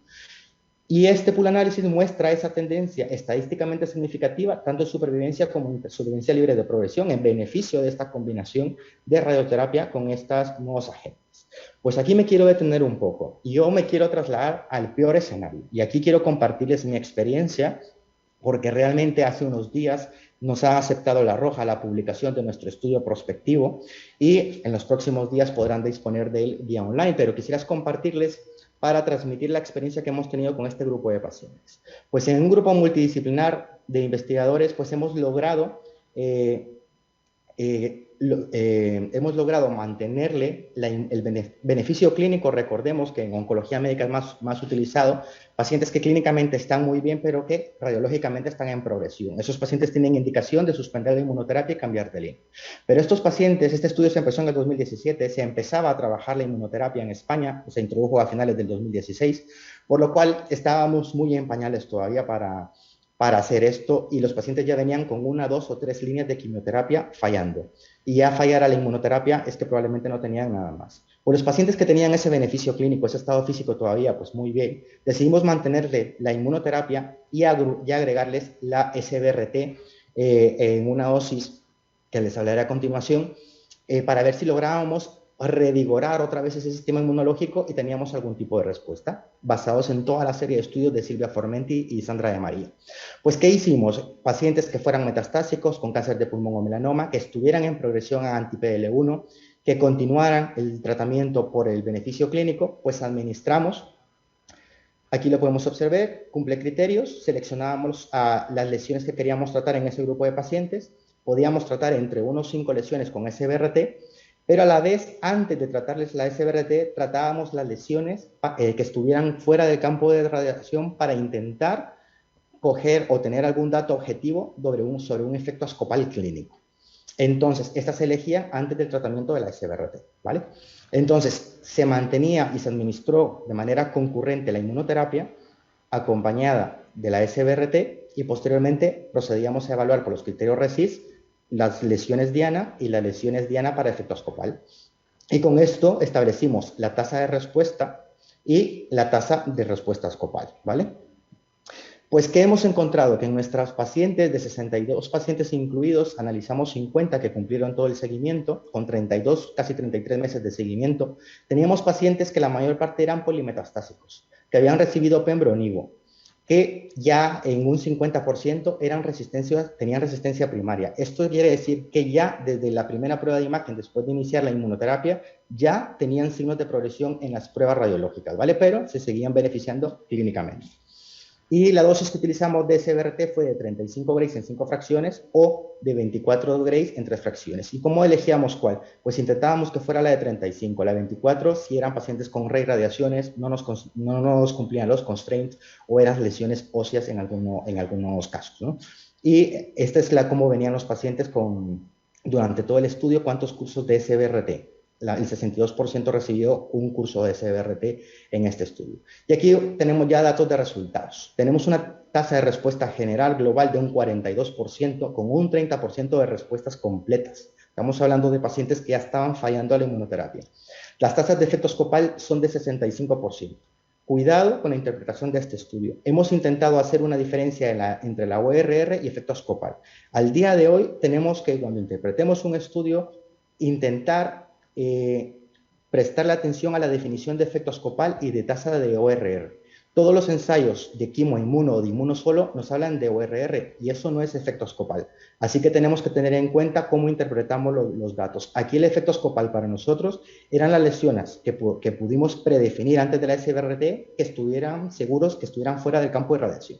Y este pool análisis muestra esa tendencia estadísticamente significativa, tanto en supervivencia como en supervivencia libre de progresión, en beneficio de esta combinación de radioterapia con estos nuevos agentes. Pues aquí me quiero detener un poco. Yo me quiero trasladar al peor escenario. Y aquí quiero compartirles mi experiencia, porque realmente hace unos días nos ha aceptado La Roja la publicación de nuestro estudio prospectivo y en los próximos días podrán disponer de él vía online, pero quisiera compartirles para transmitir la experiencia que hemos tenido con este grupo de pacientes. Pues en un grupo multidisciplinar de investigadores, pues hemos logrado mantenerle el beneficio clínico. Recordemos que en oncología médica es más utilizado pacientes que clínicamente están muy bien, pero que radiológicamente están en progresión. Esos pacientes tienen indicación de suspender la inmunoterapia y cambiar de línea. Pero estos pacientes, este estudio se empezó en el 2017, se empezaba a trabajar la inmunoterapia en España, se introdujo a finales del 2016, por lo cual estábamos muy en pañales todavía para hacer esto, y los pacientes ya venían con 1, 2 o 3 líneas de quimioterapia fallando. Y ya fallar a la inmunoterapia es que probablemente no tenían nada más. Por los pacientes que tenían ese beneficio clínico, ese estado físico todavía pues muy bien, decidimos mantenerle la inmunoterapia y agregarles la SBRT en una dosis que les hablaré a continuación, para ver si lográbamos revigorar otra vez ese sistema inmunológico y teníamos algún tipo de respuesta, basados en toda la serie de estudios de Silvia Formenti y Sandra de María. Pues, ¿qué hicimos? Pacientes que fueran metastásicos, con cáncer de pulmón o melanoma, que estuvieran en progresión a anti-PDL1, que continuaran el tratamiento por el beneficio clínico, pues administramos. Aquí lo podemos observar, cumple criterios, seleccionábamos a las lesiones que queríamos tratar en ese grupo de pacientes, podíamos tratar entre 1 o 5 lesiones con SBRT, pero a la vez, antes de tratarles la SBRT, tratábamos las lesiones que estuvieran fuera del campo de radiación para intentar coger o tener algún dato objetivo sobre un efecto abscopal clínico. Entonces, estas se elegían antes del tratamiento de la SBRT, ¿vale? Entonces, se mantenía y se administró de manera concurrente la inmunoterapia acompañada de la SBRT y posteriormente procedíamos a evaluar con los criterios RECIST las lesiones diana y las lesiones diana para efecto abscopal. Y con esto establecimos la tasa de respuesta y la tasa de respuesta abscopal, ¿vale? Pues, ¿qué hemos encontrado? Que en nuestras pacientes, de 62 pacientes incluidos, analizamos 50 que cumplieron todo el seguimiento, con 32, casi 33 meses de seguimiento. Teníamos pacientes que la mayor parte eran polimetastásicos, que habían recibido pembro-nivo, que ya en un 50% tenían resistencia primaria. Esto quiere decir que ya desde la primera prueba de imagen, después de iniciar la inmunoterapia, ya tenían signos de progresión en las pruebas radiológicas, ¿vale? Pero se seguían beneficiando clínicamente. Y la dosis que utilizamos de SBRT fue de 35 Grays en 5 fracciones o de 24 Grays en 3 fracciones. ¿Y cómo elegíamos cuál? Pues intentábamos que fuera la de 35. La de 24, si eran pacientes con radiaciones, no nos cumplían los constraints o eran lesiones óseas en algunos casos, ¿no? Y esta es cómo venían los pacientes durante todo el estudio, cuántos cursos de SBRT. El 62% recibió un curso de SBRT en este estudio. Y aquí tenemos ya datos de resultados. Tenemos una tasa de respuesta general global de un 42%, con un 30% de respuestas completas. Estamos hablando de pacientes que ya estaban fallando a la inmunoterapia. Las tasas de efecto abscopal son de 65%. Cuidado con la interpretación de este estudio. Hemos intentado hacer una diferencia entre la ORR y efecto abscopal. Al día de hoy tenemos que, cuando interpretemos un estudio, intentar prestarle atención a la definición de efecto abscopal y de tasa de ORR. Todos los ensayos de quimo-inmuno o de inmuno solo nos hablan de ORR y eso no es efecto abscopal. Así que tenemos que tener en cuenta cómo interpretamos los datos. Aquí el efecto abscopal para nosotros eran las lesiones que pudimos predefinir antes de la SBRT, que estuvieran seguros, que estuvieran fuera del campo de radiación.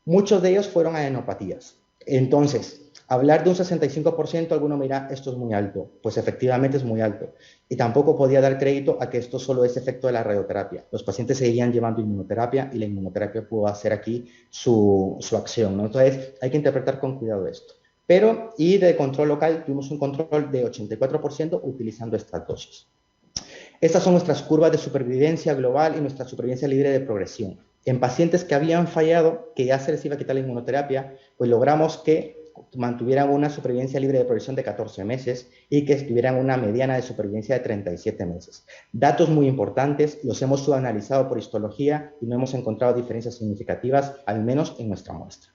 Muchos de ellos fueron adenopatías. Entonces, Hablar de un 65%, alguno me dirá, esto es muy alto. Pues efectivamente es muy alto. Y tampoco podía dar crédito a que esto solo es efecto de la radioterapia. Los pacientes seguían llevando inmunoterapia y la inmunoterapia pudo hacer aquí su acción, ¿no? Entonces, hay que interpretar con cuidado esto. Pero, y de control local, tuvimos un control de 84% utilizando estas dosis. Estas son nuestras curvas de supervivencia global y nuestra supervivencia libre de progresión. En pacientes que habían fallado, que ya se les iba a quitar la inmunoterapia, pues logramos que mantuvieran una supervivencia libre de progresión de 14 meses y que tuvieran una mediana de supervivencia de 37 meses. Datos muy importantes, los hemos subanalizado por histología y no hemos encontrado diferencias significativas, al menos en nuestra muestra.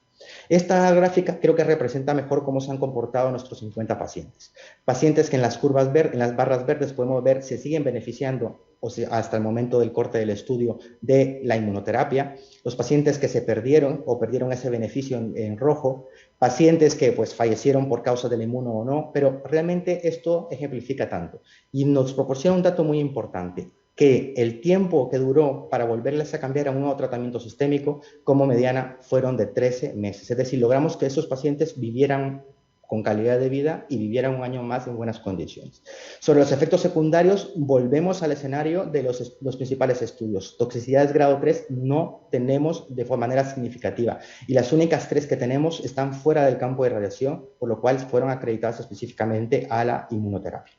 Esta gráfica creo que representa mejor cómo se han comportado nuestros 50 pacientes. Pacientes que en las curvas verdes, en las barras verdes podemos ver se siguen beneficiando o sea, hasta el momento del corte del estudio de la inmunoterapia. Los pacientes que se perdieron o perdieron ese beneficio en rojo. Pacientes que pues fallecieron por causa del inmuno o no, pero realmente esto ejemplifica tanto y nos proporciona un dato muy importante, que el tiempo que duró para volverles a cambiar a un nuevo tratamiento sistémico como mediana fueron de 13 meses. Es decir, logramos que esos pacientes vivieran con calidad de vida y vivieran un año más en buenas condiciones. Sobre los efectos secundarios, volvemos al escenario de los principales estudios. Toxicidades grado 3 no tenemos de manera significativa y las únicas 3 que tenemos están fuera del campo de radiación, por lo cual fueron acreditadas específicamente a la inmunoterapia.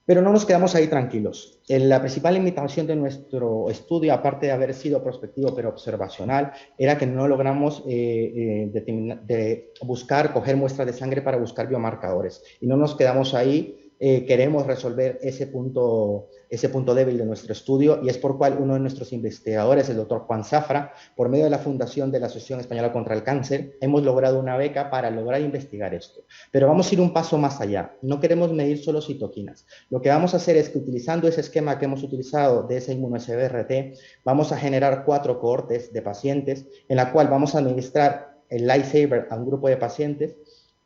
Pero no nos quedamos ahí tranquilos. La principal limitación de nuestro estudio, aparte de haber sido prospectivo pero observacional, era que no logramos coger muestras de sangre para buscar biomarcadores. Y no nos quedamos ahí. Queremos resolver ese punto débil de nuestro estudio y es por cual uno de nuestros investigadores, el doctor Juan Zafra, por medio de la Fundación de la Asociación Española contra el Cáncer, hemos logrado una beca para lograr investigar esto. Pero vamos a ir un paso más allá. No queremos medir solo citoquinas. Lo que vamos a hacer es que utilizando ese esquema que hemos utilizado de ese inmuno-SBRT, vamos a generar 4 cohortes de pacientes en la cual vamos a administrar el Lifesaver a un grupo de pacientes.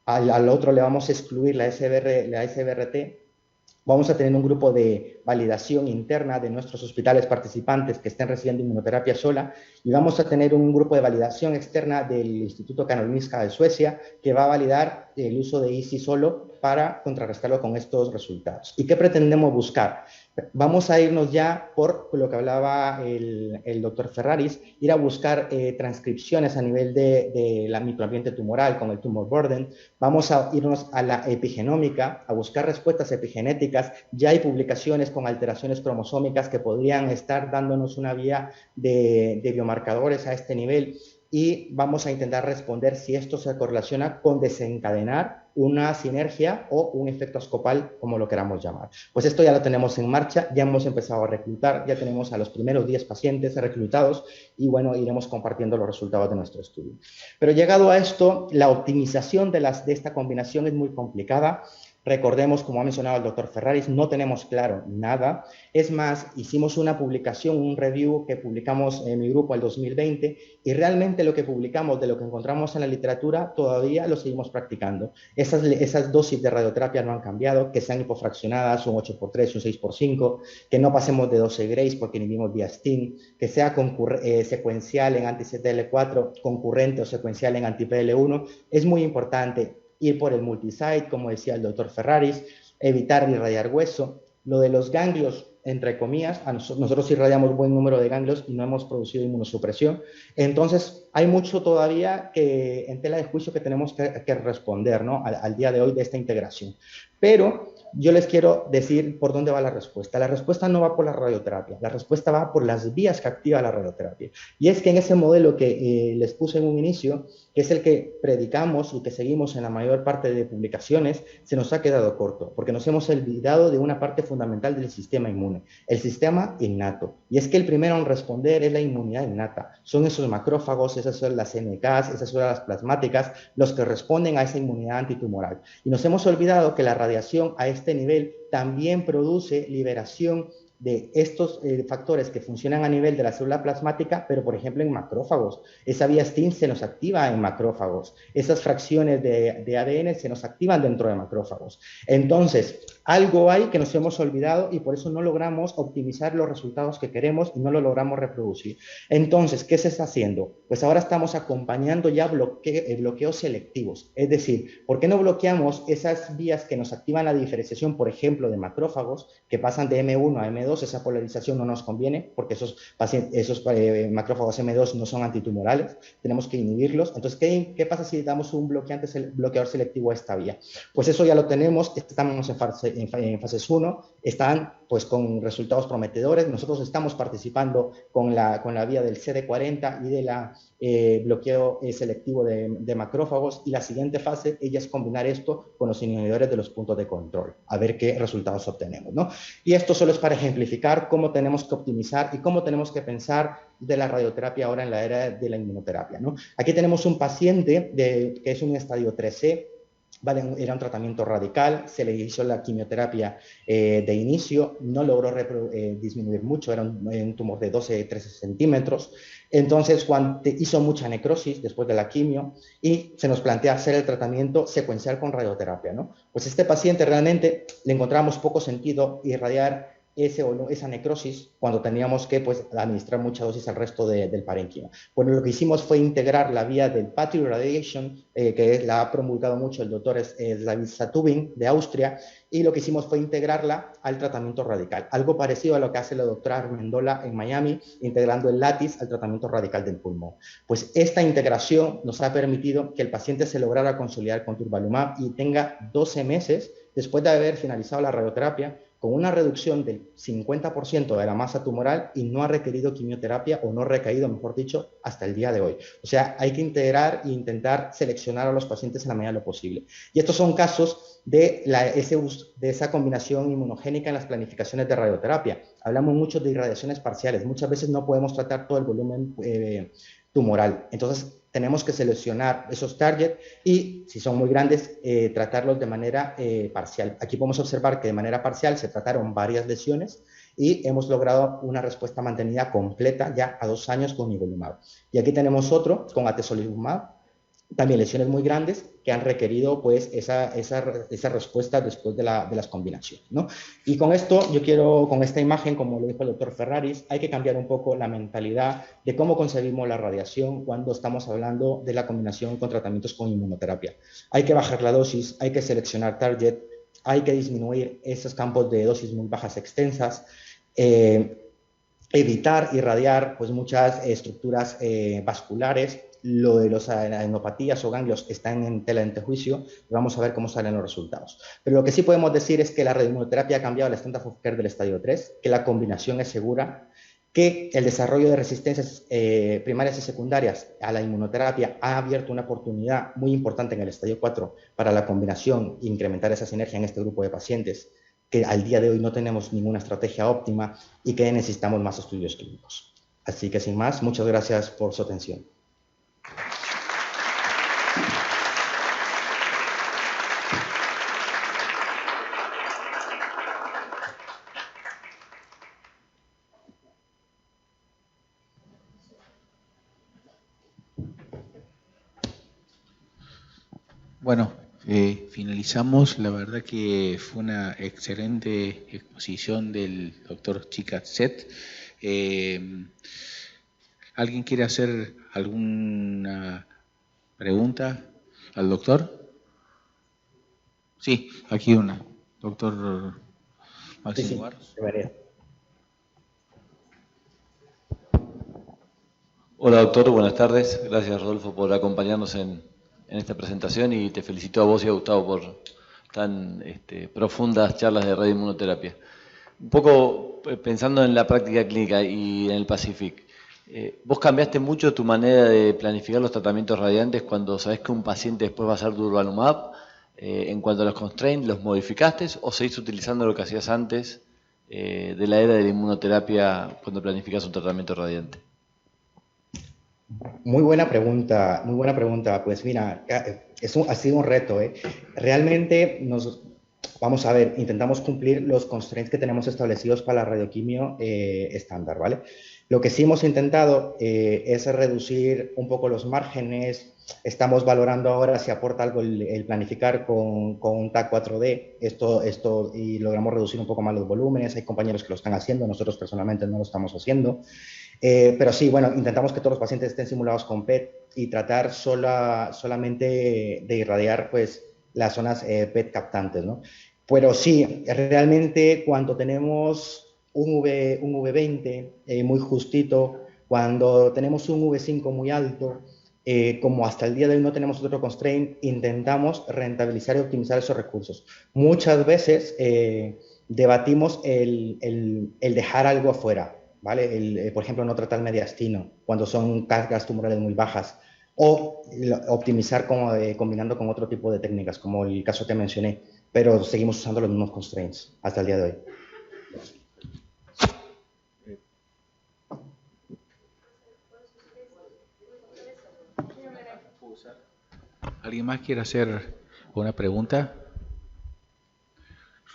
Al otro le vamos a excluir la SBRT, vamos a tener un grupo de validación interna de nuestros hospitales participantes que estén recibiendo inmunoterapia sola y vamos a tener un grupo de validación externa del Instituto Karolinska de Suecia que va a validar el uso de ICI solo para contrarrestarlo con estos resultados. ¿Y qué pretendemos buscar? Vamos a irnos ya por lo que hablaba el doctor Ferraris, ir a buscar transcripciones a nivel de la microambiente tumoral con el tumor burden. Vamos a irnos a la epigenómica, a buscar respuestas epigenéticas. Ya hay publicaciones con alteraciones cromosómicas que podrían estar dándonos una vía de biomarcadores a este nivel y vamos a intentar responder si esto se correlaciona con desencadenar una sinergia o un efecto abscopal, como lo queramos llamar. Pues esto ya lo tenemos en marcha, ya hemos empezado a reclutar, ya tenemos a los primeros 10 pacientes reclutados y bueno, iremos compartiendo los resultados de nuestro estudio. Pero llegado a esto, la optimización de esta combinación es muy complicada. Recordemos, como ha mencionado el doctor Ferraris, no tenemos claro nada. Es más, hicimos una publicación, un review que publicamos en mi grupo el 2020 y realmente lo que publicamos de lo que encontramos en la literatura todavía lo seguimos practicando. Esas dosis de radioterapia no han cambiado, que sean hipofraccionadas, un 8x3, un 6x5, que no pasemos de 12 Grays porque inhibimos vía STING, que sea secuencial en anti-CTL4, concurrente o secuencial en anti-PL1. Es muy importante ir por el multisite, como decía el doctor Ferraris, evitar irradiar hueso. Lo de los ganglios, entre comillas, nosotros irradiamos buen número de ganglios y no hemos producido inmunosupresión. Entonces, hay mucho todavía que en tela de juicio que tenemos que responder, ¿no? al día de hoy de esta integración. Pero yo les quiero decir por dónde va la respuesta. La respuesta no va por la radioterapia, la respuesta va por las vías que activa la radioterapia. Y es que en ese modelo que les puse en un inicio, que es el que predicamos y que seguimos en la mayor parte de publicaciones, se nos ha quedado corto, porque nos hemos olvidado de una parte fundamental del sistema inmune, el sistema innato. Y es que el primero en responder es la inmunidad innata. Son esos macrófagos, esas son las NKs, esas son las plasmáticas, los que responden a esa inmunidad antitumoral. Y nos hemos olvidado que la radiación a este nivel también produce liberación de estos factores que funcionan a nivel de la célula plasmática, pero por ejemplo en macrófagos. Esa vía STIN se nos activa en macrófagos. Esas fracciones de ADN se nos activan dentro de macrófagos. Entonces, algo hay que nos hemos olvidado y por eso no logramos optimizar los resultados que queremos y no lo logramos reproducir. Entonces, ¿qué se está haciendo? Pues ahora estamos acompañando ya bloqueos selectivos. Es decir, ¿por qué no bloqueamos esas vías que nos activan la diferenciación, por ejemplo, de macrófagos, que pasan de M1 a M2? Esa polarización no nos conviene porque esos macrófagos M2 no son antitumorales. Tenemos que inhibirlos. Entonces, ¿qué pasa si damos un bloqueador selectivo a esta vía? Pues eso ya lo tenemos. Estamos en fases 1, están pues con resultados prometedores. Nosotros estamos participando con la vía del CD40 y de la bloqueo selectivo de macrófagos, y la siguiente fase ella es combinar esto con los inhibidores de los puntos de control, a ver qué resultados obtenemos, ¿no? Y esto solo es para ejemplificar cómo tenemos que optimizar y cómo tenemos que pensar de la radioterapia ahora en la era de la inmunoterapia, ¿no? Aquí tenemos un paciente que es un estadio 3C. Vale, era un tratamiento radical, se le hizo la quimioterapia de inicio, no logró disminuir mucho, era un tumor de 12-13 centímetros. Entonces, cuando hizo mucha necrosis después de la quimio y se nos plantea hacer el tratamiento secuencial con radioterapia, ¿no? Pues este paciente realmente le encontramos poco sentido irradiar esa necrosis cuando teníamos que pues, administrar mucha dosis al resto del parénquima. Bueno, lo que hicimos fue integrar la vía del Patriot Radiation, que la ha promulgado mucho el doctor David Satubin de Austria, y lo que hicimos fue integrarla al tratamiento radical. Algo parecido a lo que hace la doctora Armendola en Miami, integrando el LATIS al tratamiento radical del pulmón. Pues esta integración nos ha permitido que el paciente se lograra consolidar con durvalumab y tenga 12 meses después de haber finalizado la radioterapia, con una reducción del 50% de la masa tumoral, y no ha requerido quimioterapia, o no ha recaído, mejor dicho, hasta el día de hoy. O sea, hay que integrar e intentar seleccionar a los pacientes en la medida de lo posible. Y estos son casos de esa combinación inmunogénica en las planificaciones de radioterapia. Hablamos mucho de irradiaciones parciales. Muchas veces no podemos tratar todo el volumen tumoral. Entonces, tenemos que seleccionar esos targets y, si son muy grandes, tratarlos de manera parcial. Aquí podemos observar que de manera parcial se trataron varias lesiones y hemos logrado una respuesta mantenida completa ya a 2 años con nivolumab. Y aquí tenemos otro con atezolizumab, también lesiones muy grandes que han requerido pues esa respuesta después de las combinaciones, ¿no? Y con esto yo quiero, con esta imagen, como lo dijo el doctor Ferraris, hay que cambiar un poco la mentalidad de cómo concebimos la radiación cuando estamos hablando de la combinación con tratamientos con inmunoterapia. Hay que bajar la dosis, hay que seleccionar target, hay que disminuir esos campos de dosis muy bajas extensas, evitar irradiar pues muchas estructuras vasculares. Lo de las adenopatías o ganglios está en tela de antejuicio, y vamos a ver cómo salen los resultados. Pero lo que sí podemos decir es que la radioinmunoterapia ha cambiado la standard of care del estadio 3, que la combinación es segura, que el desarrollo de resistencias primarias y secundarias a la inmunoterapia ha abierto una oportunidad muy importante en el estadio 4 para la combinación e incrementar esa sinergia en este grupo de pacientes, que al día de hoy no tenemos ninguna estrategia óptima y que necesitamos más estudios clínicos. Así que sin más, muchas gracias por su atención. Bueno, finalizamos. La verdad que fue una excelente exposición del doctor Chicatzet. ¿Alguien quiere hacer alguna pregunta al doctor? Sí, aquí una. Doctor Máximo Barros. Hola doctor, buenas tardes. Gracias Rodolfo por acompañarnos en esta presentación, y te felicito a vos y a Gustavo por tan profundas charlas de radioinmunoterapia. Un poco pensando en la práctica clínica y en el PACIFIC, ¿vos cambiaste mucho tu manera de planificar los tratamientos radiantes cuando sabés que un paciente después va a hacer durvalumab? En cuanto a los constraints, ¿los modificaste o seguís utilizando lo que hacías antes de la era de la inmunoterapia cuando planificas un tratamiento radiante? Muy buena pregunta, muy buena pregunta. Pues mira, ha sido un reto, ¿eh? Realmente vamos a ver, intentamos cumplir los constraints que tenemos establecidos para la radioquimio estándar, ¿vale? Lo que sí hemos intentado es reducir un poco los márgenes. Estamos valorando ahora si aporta algo el planificar con un TAC 4D, y logramos reducir un poco más los volúmenes. Hay compañeros que lo están haciendo, nosotros personalmente no lo estamos haciendo. Pero sí, bueno, intentamos que todos los pacientes estén simulados con PET y tratar solamente de irradiar pues, las zonas PET captantes, ¿no? Pero sí, realmente cuando tenemos un V20 muy justito, cuando tenemos un V5 muy alto, como hasta el día de hoy no tenemos otro constraint, intentamos rentabilizar y optimizar esos recursos. Muchas veces debatimos el dejar algo afuera, ¿vale? Por ejemplo, no tratar mediastino cuando son cargas tumorales muy bajas, o optimizar combinando con otro tipo de técnicas, como el caso que mencioné, pero seguimos usando los mismos constraints hasta el día de hoy. ¿Alguien más quiere hacer una pregunta?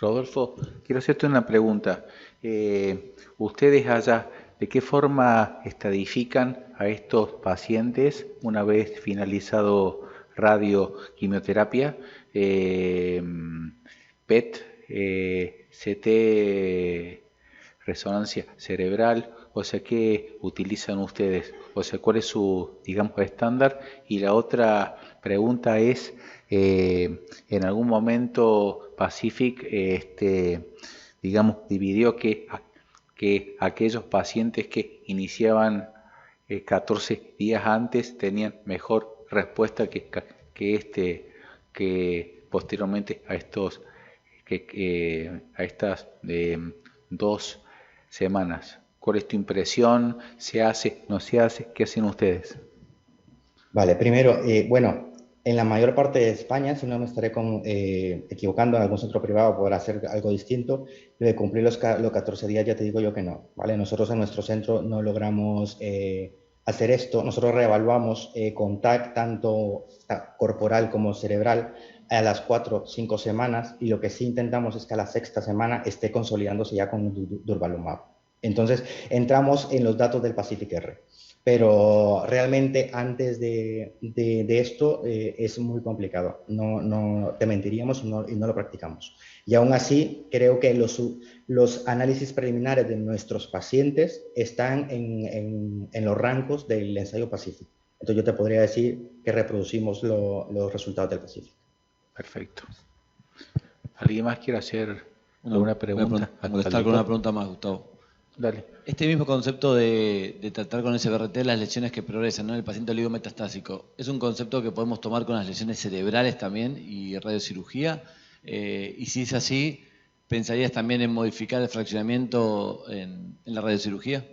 Rodolfo, quiero hacerte una pregunta. ¿Ustedes allá de qué forma estadifican a estos pacientes una vez finalizado radioquimioterapia? PET, CT, resonancia cerebral, o sea, ¿qué utilizan ustedes? O sea, ¿cuál es su, digamos, estándar? Y la otra pregunta es, en algún momento Pacific, digamos, dividió que aquellos pacientes que iniciaban 14 días antes tenían mejor respuesta que posteriormente a estos a estas 2 semanas. ¿Cuál es tu impresión? ¿Se hace? ¿No se hace? ¿Qué hacen ustedes? Vale, primero, bueno, en la mayor parte de España, si no me estaré equivocando, en algún centro privado podrá hacer algo distinto. Lo de cumplir los 14 días ya te digo yo que no, ¿vale? Nosotros en nuestro centro no logramos hacer esto. Nosotros reevaluamos con TAC tanto corporal como cerebral a las 4 o 5 semanas, y lo que sí intentamos es que a la 6ª semana esté consolidándose ya con durvalumab. Entonces, entramos en los datos del Pacific R. Pero realmente antes de esto es muy complicado. No te mentiríamos y no lo practicamos. Y aún así, creo que los análisis preliminares de nuestros pacientes están en los rangos del ensayo Pacific. Entonces yo te podría decir que reproducimos los resultados del Pacific. Perfecto. ¿Alguien más quiere hacer alguna pregunta? Voy a molestar con una pregunta más, Gustavo. Dale. Este mismo concepto de tratar con SBRT las lesiones que progresan, ¿no? El paciente oligometastásico, ¿es un concepto que podemos tomar con las lesiones cerebrales también y radiocirugía? Y si es así, ¿pensarías también en modificar el fraccionamiento en la radiocirugía?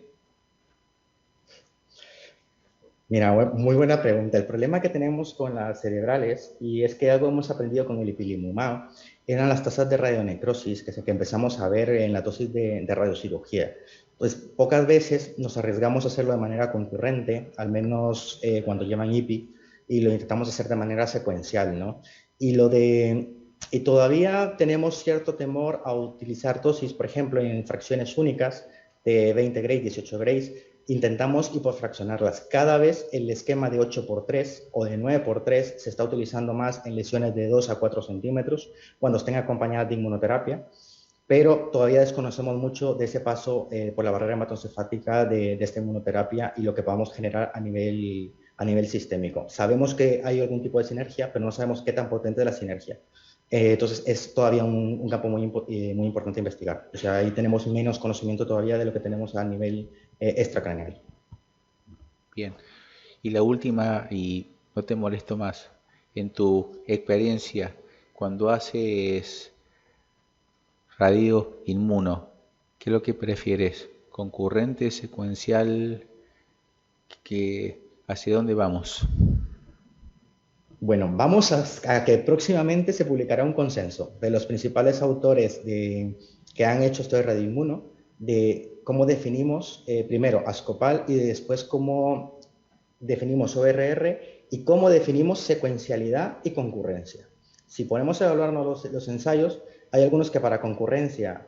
Mira, muy buena pregunta. El problema que tenemos con las cerebrales, y es que algo hemos aprendido con el ipilimumab, eran las tasas de radionecrosis que empezamos a ver en la dosis de radiocirugía. Pues pocas veces nos arriesgamos a hacerlo de manera concurrente, al menos cuando llevan IPI, y lo intentamos hacer de manera secuencial, ¿no? Y todavía tenemos cierto temor a utilizar dosis, por ejemplo, en fracciones únicas de 20 Gray, 18 Gray. Intentamos hiperfraccionarlas. Cada vez el esquema de 8x3 o de 9x3 se está utilizando más en lesiones de 2 a 4 centímetros cuando estén acompañadas de inmunoterapia, pero todavía desconocemos mucho de ese paso por la barrera hematoencefálica de esta inmunoterapia y lo que podamos generar a nivel sistémico. Sabemos que hay algún tipo de sinergia, pero no sabemos qué tan potente es la sinergia. Entonces es todavía un campo muy importante a investigar. O sea, ahí tenemos menos conocimiento todavía de lo que tenemos a nivel extracraneal. Bien. Y la última, y no te molesto más, en tu experiencia, cuando haces radio inmuno, ¿qué es lo que prefieres? ¿Concurrente, secuencial? ¿Hacia dónde vamos? Bueno, vamos a que próximamente se publicará un consenso de los principales autores que han hecho esto de radioinmuno, de cómo definimos primero ASCOPAL y después cómo definimos ORR y cómo definimos secuencialidad y concurrencia. Si ponemos a evaluarnos los ensayos, Hay algunos que para concurrencia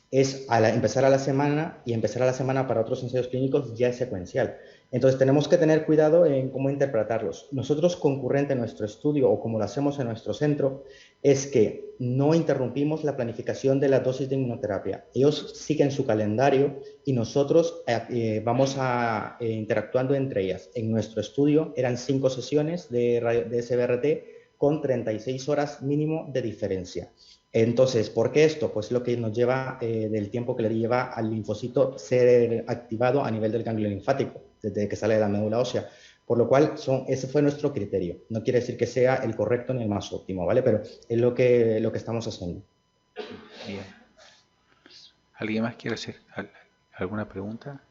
es empezar a la semana, y empezar a la semana para otros ensayos clínicos ya es secuencial. Entonces tenemos que tener cuidado en cómo interpretarlos. Nosotros, concurrente en nuestro estudio, o como lo hacemos en nuestro centro, es que no interrumpimos la planificación de la dosis de inmunoterapia. Ellos siguen su calendario y nosotros vamos interactuando entre ellas. En nuestro estudio eran 5 sesiones de SBRT con 36 horas mínimo de diferencia. Entonces, ¿por qué esto? Pues lo que nos lleva del tiempo que le lleva al linfocito ser activado a nivel del ganglio linfático, desde que sale de la médula ósea. Por lo cual, ese fue nuestro criterio. No quiere decir que sea el correcto ni el más óptimo, ¿vale? Pero es lo que estamos haciendo. Bien. ¿Alguien más quiere hacer alguna pregunta?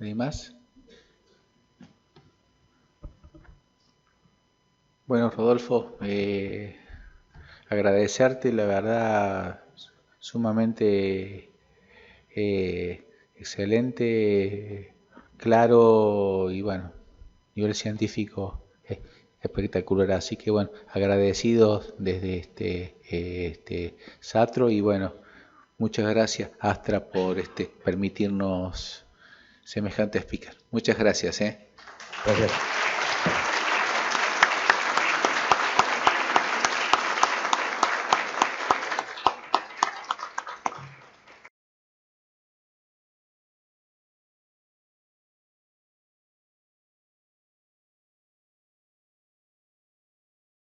¿Alguien más? Bueno, Rodolfo, agradecerte, la verdad, sumamente excelente, claro y bueno, nivel científico espectacular. Así que bueno, agradecidos desde este Satro y bueno, muchas gracias Astra por permitirnos semejante speaker. Muchas gracias. Gracias.